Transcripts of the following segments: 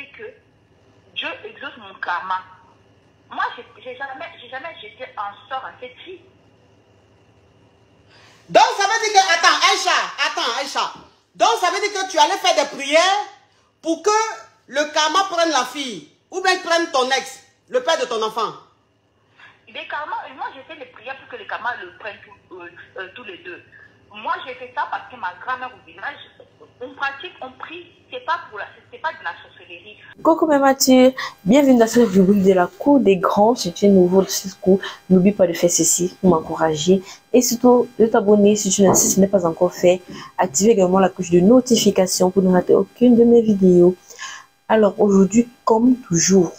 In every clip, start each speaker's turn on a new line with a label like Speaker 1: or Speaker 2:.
Speaker 1: était que Dieu exauce mon karma. Moi, j'ai jamais jeté un sort à cette fille.
Speaker 2: Donc, ça veut dire que... Attends, Aïcha. Donc, ça veut dire que tu allais faire des prières pour que le karma prenne la fille. Ou bien prenne ton ex, le père de ton enfant.
Speaker 1: Les karma, moi, j'ai fait les prières pour que le karma le prenne tous les deux. Moi, j'ai fait ça parce que ma grand-mère au village, on pratique, on prie. C'est pas de la sorcellerie.
Speaker 3: Coucou mes Mathieu, bienvenue dans cette rubrique de la cour des grands. Si tu es nouveau dans cette cour, n'oublie pas de faire ceci pour m'encourager et surtout de t'abonner si ce n'est pas encore fait. Activez également la cloche de notification pour ne rater aucune de mes vidéos. Alors aujourd'hui, comme toujours,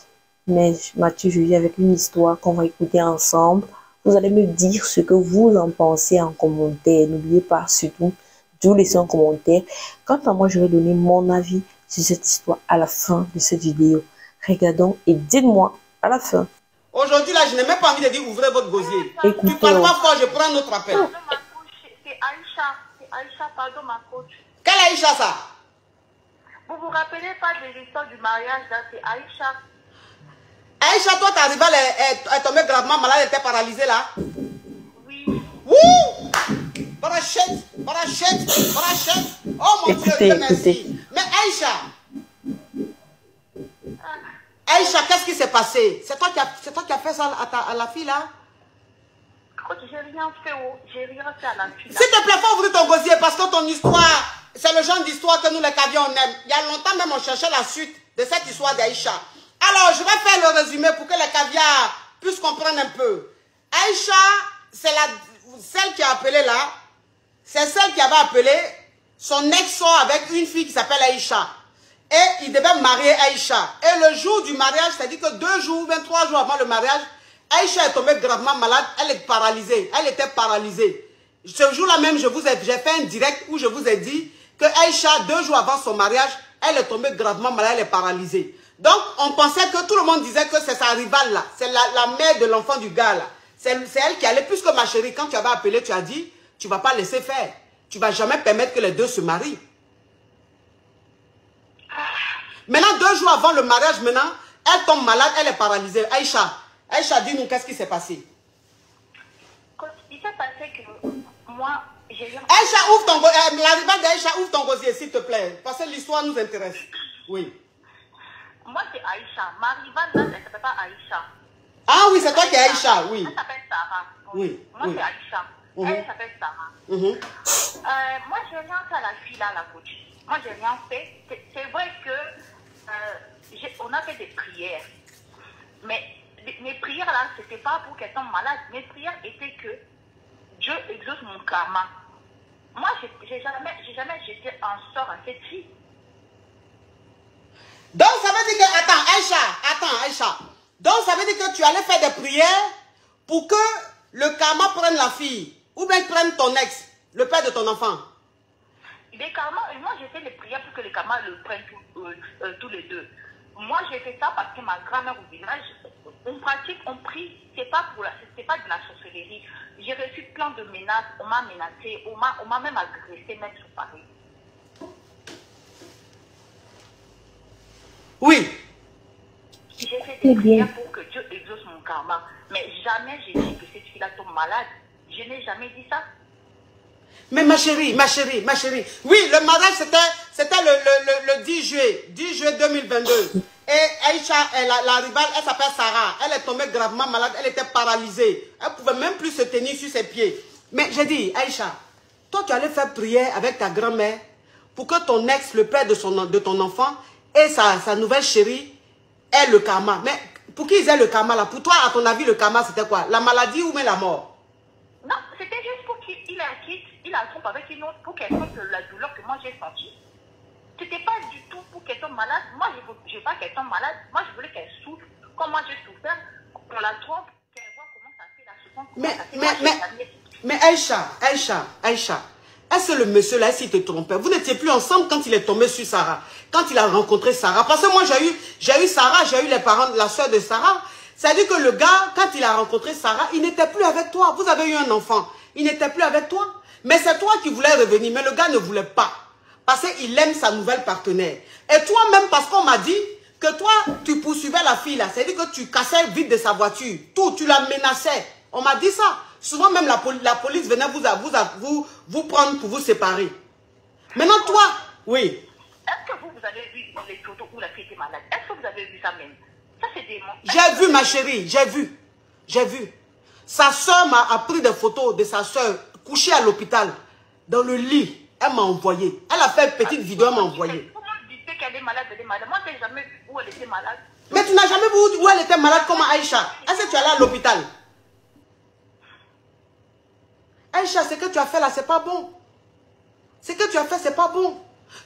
Speaker 3: mais Mathieu, je viens avec une histoire qu'on va écouter ensemble. Vous allez me dire ce que vous en pensez en commentaire. N'oubliez pas surtout de laisser un commentaire. Quant à moi, je vais donner mon avis sur cette histoire à la fin de cette vidéo. Regardons et dites-moi à la fin.
Speaker 2: Aujourd'hui, là, je n'ai même pas envie de dire ouvrez votre gosier.
Speaker 3: Écoutez,
Speaker 2: tu parles pas fort, je prends un autre appel.
Speaker 1: Pardon, ma coach, c'est Aïcha, pardon, ma coach.
Speaker 2: Quelle Aïcha, ça?
Speaker 1: Vous vous rappelez pas de l'histoire du mariage, là, c'est Aïcha.
Speaker 2: Aïcha, toi, ta rivale est tombée gravement malade, elle était paralysée, là.
Speaker 1: Oui.
Speaker 2: Wouh! Parachète. Oh mon Dieu, Dieu merci. Mais Aïcha, qu'est-ce qui s'est passé? C'est toi qui as fait ça à la fille, là?
Speaker 1: Coach, j'ai rien fait, j'ai rien fait à la fille.
Speaker 2: S'il te plaît, faut ouvrir ton gosier parce que ton histoire, c'est le genre d'histoire que nous, les caviars, on aime. Il y a longtemps même, on cherchait la suite de cette histoire d'Aïcha. Alors, je vais faire le résumé pour que les caviars puissent comprendre un peu. Aïcha, c'est celle qui a appelé là. C'est celle qui avait appelé son ex sort avec une fille qui s'appelle Aïcha. Et il devait marier Aïcha. Et le jour du mariage, c'est-à-dire que 2 jours ou 23 jours avant le mariage, Aïcha est tombée gravement malade. Elle est paralysée. Elle était paralysée. Ce jour-là même, j'ai fait un direct où je vous ai dit que Aïcha, 2 jours avant son mariage, elle est tombée gravement malade. Elle est paralysée. Donc, on pensait que tout le monde disait que c'est sa rivale là. C'est la mère de l'enfant du gars là. C'est elle qui allait. Puisque ma chérie, quand tu avais appelé, tu as dit, tu ne vas pas laisser faire. Tu ne vas jamais permettre que les deux se marient. Maintenant, 2 jours avant le mariage, maintenant, elle tombe malade, elle est paralysée. Aïcha, dis-nous, qu'est-ce qui s'est passé?
Speaker 1: Il s'est passé que moi, j'ai eu...
Speaker 2: Aïcha, ouvre ton gosier. La rivale d'Aïcha, ouvre ton gosier, s'il te plaît. Parce que l'histoire nous intéresse. Oui.
Speaker 1: Moi, c'est Aïcha. Ma rivale, là, elle ne s'appelle pas Aïcha.
Speaker 2: Ah oui, c'est toi qui es Aïcha, oui.
Speaker 1: Elle s'appelle Sarah.
Speaker 2: Oui.
Speaker 1: Moi, c'est Aïcha. Elle s'appelle Sarah. Moi, j'ai rien fait à la fille, là, la coach. Moi, j'ai rien fait. C'est vrai que on a fait des prières. Mais mes prières, là, c'était pas pour qu'elle tombe malade. Mes prières étaient que Dieu exauce mon karma. Moi, j'ai jamais jeté un sort à cette fille.
Speaker 2: Donc, ça veut dire que... Attends, Aïcha. Donc, ça veut dire que tu allais faire des prières pour que le karma prenne la fille. Ou bien prenne ton ex, le père de ton enfant.
Speaker 1: Les karma, moi, j'ai fait les prières pour que le karma le prenne tous les deux. Moi, j'ai fait ça parce que ma grand-mère au village, on pratique, on prie. C'est pas de la sorcellerie. J'ai reçu plein de menaces. On m'a menacé. On m'a même agressé, même sur Paris.
Speaker 2: Oui.
Speaker 1: J'ai fait des prières pour que Dieu exauce mon karma. Mais jamais j'ai dit que cette fille-là tombe malade. Je n'ai jamais dit ça.
Speaker 2: Mais ma chérie. Oui, le mariage, c'était le 10 juillet 2022. Et Aïcha, la rivale, elle s'appelle Sarah. Elle est tombée gravement malade. Elle était paralysée. Elle ne pouvait même plus se tenir sur ses pieds. Mais j'ai dit, Aïcha, toi, tu allais faire prière avec ta grand-mère pour que ton ex, le père de ton enfant, et sa nouvelle chérie ait le karma. Mais pour qu'ils aient le karma là, pour toi, à ton avis, le karma, c'était quoi? La maladie ou même la mort?
Speaker 1: Non, c'était juste pour qu'il la trompe avec une autre, pour qu'elle sente la douleur que moi j'ai sentie. C'était pas du tout pour qu'elle tombe malade. Moi, je veux pas qu'elle tombe malade. Moi, je voulais qu'elle souffre. Comme moi, j'ai souffert. On la trompe, qu'elle voit comment ça fait la souffrance.
Speaker 2: Mais Aïcha. Est-ce que le monsieur là, s'il te trompait? Vous n'étiez plus ensemble quand il est tombé sur Sarah. Quand il a rencontré Sarah. Parce que moi, j'ai eu Sarah, j'ai eu les parents, la soeur de Sarah. C'est-à-dire que le gars, quand il a rencontré Sarah, il n'était plus avec toi. Vous avez eu un enfant. Il n'était plus avec toi. Mais c'est toi qui voulais revenir. Mais le gars ne voulait pas. Parce qu'il aime sa nouvelle partenaire. Et toi-même, parce qu'on m'a dit que toi, tu poursuivais la fille là. C'est-à-dire que tu cassais vite de sa voiture. Tout, tu la menaçais. On m'a dit ça. Souvent même la police venait vous prendre pour vous séparer. Maintenant toi, oui.
Speaker 1: Est-ce que vous avez vu les photos où la fille était malade? Est-ce que vous avez vu ça même? Ça c'est des mots.
Speaker 2: J'ai vu ma chérie, j'ai vu. J'ai vu. Sa soeur m'a appris des photos de sa soeur couchée à l'hôpital, dans le lit. Elle m'a envoyé. Elle a fait une petite vidéo, elle m'a envoyé.
Speaker 1: Tout le monde disait qu'elle est malade, elle est malade. Moi, je n'ai jamais vu où elle était malade.
Speaker 2: Mais tu n'as jamais vu où elle était malade comme Aïcha. Est-ce que tu es allée à l'hôpital? Aïcha, ce que tu as fait là, c'est pas bon. Ce que tu as fait, c'est pas bon.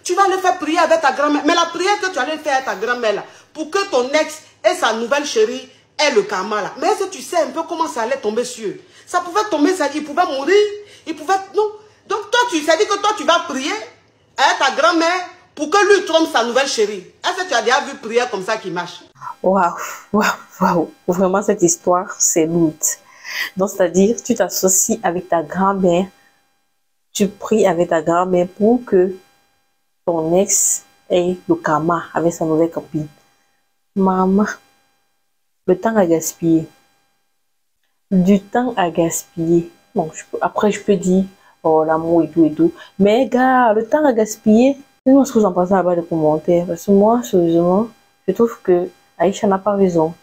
Speaker 2: Tu vas aller faire prier avec ta grand-mère. Mais la prière que tu allais faire avec ta grand-mère là, pour que ton ex et sa nouvelle chérie aient le karma là. Mais est-ce que tu sais un peu comment ça allait tomber sur eux? Ça pouvait tomber, il pouvait mourir. Il pouvait... Non. Donc toi, tu sais dire que toi, tu vas prier avec ta grand-mère pour que lui trompe sa nouvelle chérie. Est-ce que tu as déjà vu prière comme ça qui marche?
Speaker 3: Waouh, waouh, waouh. Vraiment, cette histoire, c'est lourd. Donc, c'est-à-dire, tu t'associes avec ta grand-mère, tu pries avec ta grand-mère pour que ton ex ait le karma avec sa nouvelle copine. Maman, le temps à gaspiller. Du temps à gaspiller. Bon, après, je peux dire, oh, l'amour et tout et tout. Mais, gars, le temps à gaspiller, dis-moi ce que vous en pensez là-bas de commentaires. Parce que moi, sérieusement, je trouve que Aïcha n'a pas raison.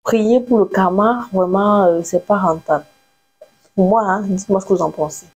Speaker 3: Prier pour le karma, vraiment, c'est pas rentable. Pour moi, hein, dites-moi ce que vous en pensez.